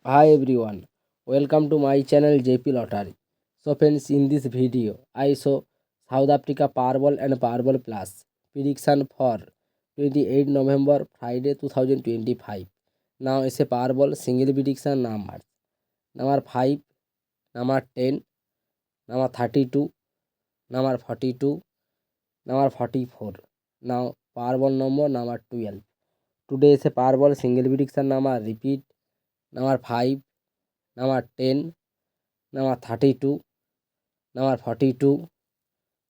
Hi everyone, welcome to my channel JP Lottery. So friends, in this video, I show South Africa Powerball and Powerball Plus prediction for 28 November Friday 2025. Now is a Powerball single prediction numbers. Number 5, number 10, number 32, number 42, number 44. Now Powerball number 12. Today is a Powerball single prediction number repeat number 5, number 10, number 32, number 42,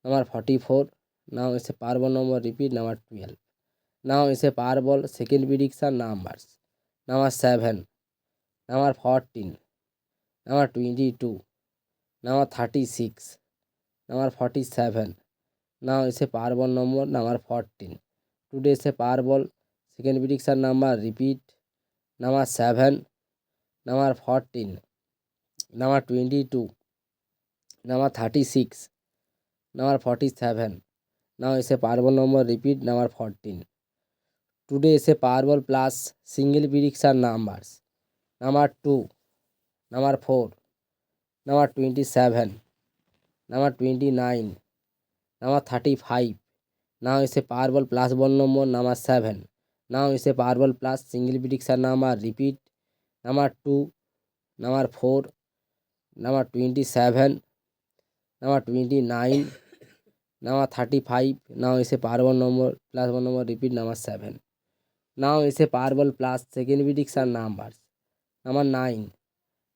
number 44. Now is a Powerball number repeat number 12. Now is a Powerball second prediction numbers. Number 7, number 14, number 22, number 36, number 47. Now is a Powerball number 14. Today is a Powerball second prediction number repeat number 7, number 14, number 22, number 36, number 47. Now is a Powerball number repeat number 14. Today is a Powerball plus single prediction numbers. Number 2, number 4, number 27, number 29, number 35. Now is a Powerball plus one number 7. Now is a Powerball plus single prediction number repeat number 2, number 4, number 27, number 29, number 35. Now is a Powerball number plus one number repeat number 7. Now is a Powerball plus second prediction numbers. Number 9,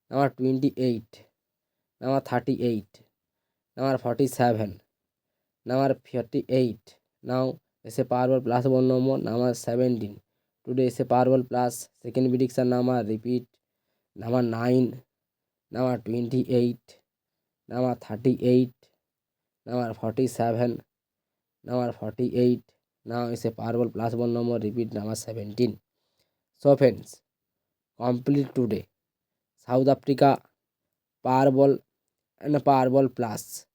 number 28, number 38, number 47, number 48. Now is a Powerball plus one number 17. Today is a Powerball plus second prediction number repeat number 9, number 28, number 38, number 47, number 48. Now is a Powerball plus one number repeat number 17. So friends, complete today South Africa Powerball and Powerball plus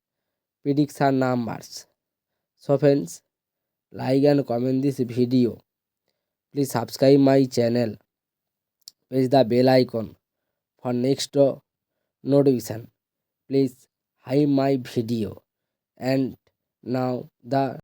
prediction numbers. So friends, like and comment this video. Please subscribe my channel. Press the bell icon for next notification. Please like my video. And now the